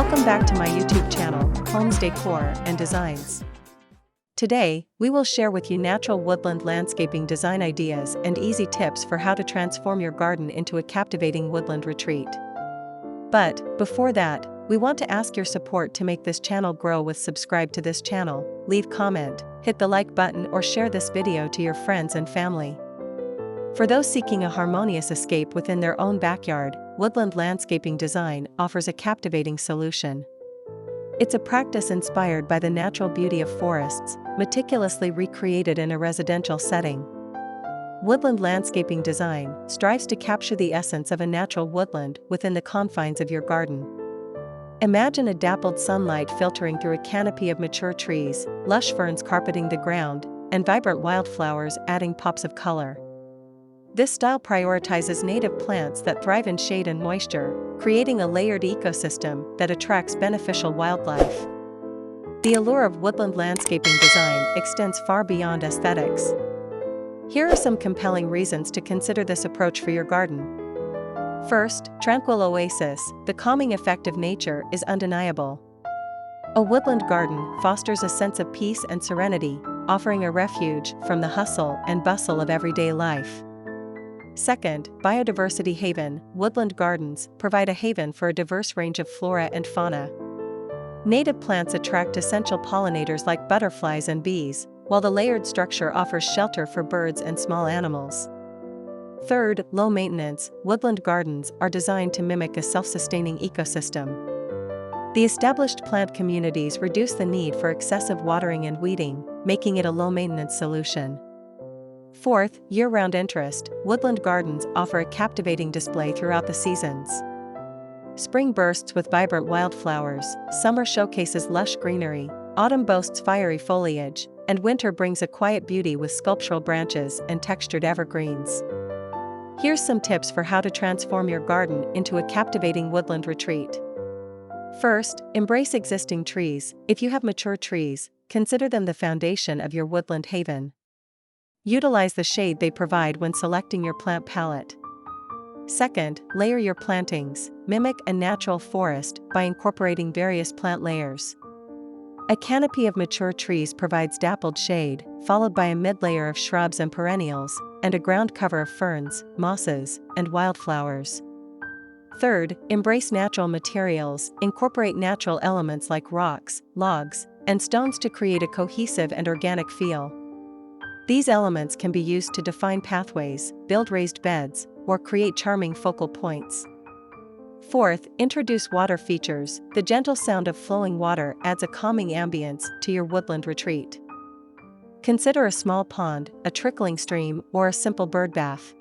Welcome back to my YouTube channel, Homes Decor and Designs. Today, we will share with you natural woodland landscaping design ideas and easy tips for how to transform your garden into a captivating woodland retreat. But, before that, we want to ask your support to make this channel grow with subscribe to this channel, leave comment, hit the like button or share this video to your friends and family. For those seeking a harmonious escape within their own backyard, Woodland Landscaping Design offers a captivating solution. It's a practice inspired by the natural beauty of forests, meticulously recreated in a residential setting. Woodland Landscaping Design strives to capture the essence of a natural woodland within the confines of your garden. Imagine a dappled sunlight filtering through a canopy of mature trees, lush ferns carpeting the ground, and vibrant wildflowers adding pops of color. This style prioritizes native plants that thrive in shade and moisture, creating a layered ecosystem that attracts beneficial wildlife. The allure of woodland landscaping design extends far beyond aesthetics. Here are some compelling reasons to consider this approach for your garden. First, tranquil oasis. The calming effect of nature is undeniable. A woodland garden fosters a sense of peace and serenity, offering a refuge from the hustle and bustle of everyday life. Second, biodiversity haven. Woodland gardens provide a haven for a diverse range of flora and fauna. Native plants attract essential pollinators like butterflies and bees, while the layered structure offers shelter for birds and small animals. Third, low maintenance. Woodland gardens are designed to mimic a self-sustaining ecosystem. The established plant communities reduce the need for excessive watering and weeding, making it a low-maintenance solution. Fourth, year-round interest. Woodland gardens offer a captivating display throughout the seasons. Spring bursts with vibrant wildflowers, summer showcases lush greenery, autumn boasts fiery foliage, and winter brings a quiet beauty with sculptural branches and textured evergreens. Here's some tips for how to transform your garden into a captivating woodland retreat. First, embrace existing trees. If you have mature trees, consider them the foundation of your woodland haven. Utilize the shade they provide when selecting your plant palette. Second, layer your plantings. Mimic a natural forest by incorporating various plant layers. A canopy of mature trees provides dappled shade, followed by a mid-layer of shrubs and perennials, and a ground cover of ferns, mosses, and wildflowers. Third, embrace natural materials. Incorporate natural elements like rocks, logs, and stones to create a cohesive and organic feel. These elements can be used to define pathways, build raised beds, or create charming focal points. Fourth, introduce water features. The gentle sound of flowing water adds a calming ambience to your woodland retreat. Consider a small pond, a trickling stream, or a simple bird bath.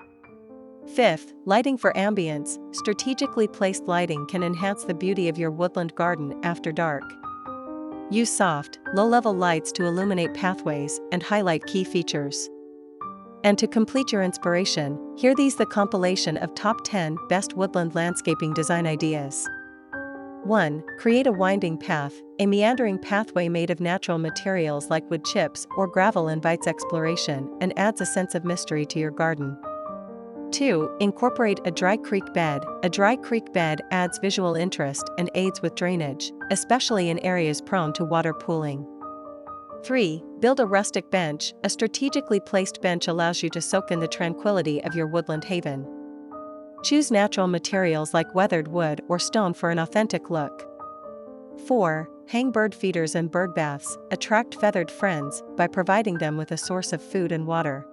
Fifth, lighting for ambience. Strategically placed lighting can enhance the beauty of your woodland garden after dark. Use soft, low-level lights to illuminate pathways and highlight key features. And to complete your inspiration, hear these: the compilation of top 10 best woodland landscaping design ideas. 1. Create a winding path. A meandering pathway made of natural materials like wood chips or gravel invites exploration and adds a sense of mystery to your garden. 2. Incorporate a dry creek bed. A dry creek bed adds visual interest and aids with drainage, especially in areas prone to water pooling. 3. Build a rustic bench. A strategically placed bench allows you to soak in the tranquility of your woodland haven. Choose natural materials like weathered wood or stone for an authentic look. 4. Hang bird feeders and bird baths. Attract feathered friends by providing them with a source of food and water.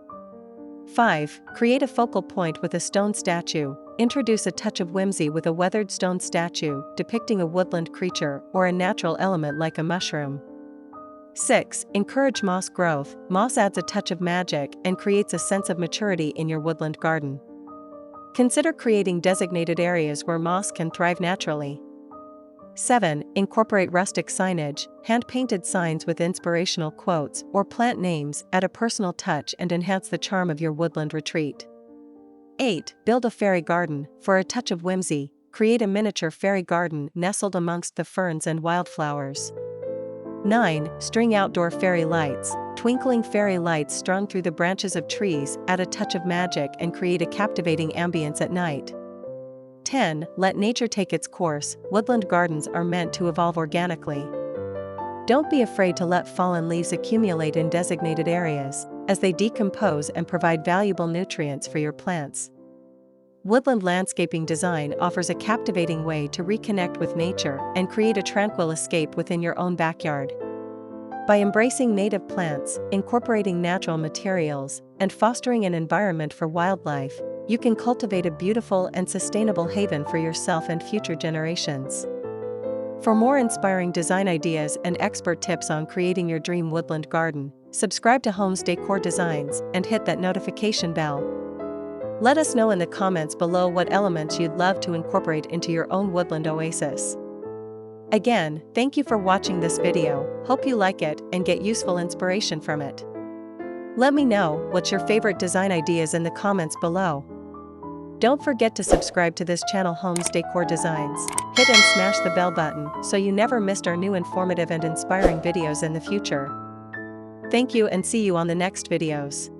5. Create a focal point with a stone statue. Introduce a touch of whimsy with a weathered stone statue depicting a woodland creature or a natural element like a mushroom. 6. Encourage moss growth. Moss adds a touch of magic and creates a sense of maturity in your woodland garden. Consider creating designated areas where moss can thrive naturally. 7. Incorporate rustic signage. Hand-painted signs with inspirational quotes or plant names add a personal touch and enhance the charm of your woodland retreat. 8. Build a fairy garden. For a touch of whimsy, create a miniature fairy garden nestled amongst the ferns and wildflowers. 9. String outdoor fairy lights. Twinkling fairy lights strung through the branches of trees add a touch of magic and create a captivating ambience at night. 10. Let nature take its course. Woodland gardens are meant to evolve organically. Don't be afraid to let fallen leaves accumulate in designated areas, as they decompose and provide valuable nutrients for your plants. Woodland landscaping design offers a captivating way to reconnect with nature and create a tranquil escape within your own backyard. By embracing native plants, incorporating natural materials, and fostering an environment for wildlife, you can cultivate a beautiful and sustainable haven for yourself and future generations. For more inspiring design ideas and expert tips on creating your dream woodland garden, subscribe to Homes Decor Designs and hit that notification bell. Let us know in the comments below what elements you'd love to incorporate into your own woodland oasis. Again, thank you for watching this video. Hope you like it and get useful inspiration from it. Let me know what's your favorite design ideas in the comments below. Don't forget to subscribe to this channel Homes Decor Designs. Hit and smash the bell button so you never missed our new informative and inspiring videos in the future. Thank you and see you on the next videos.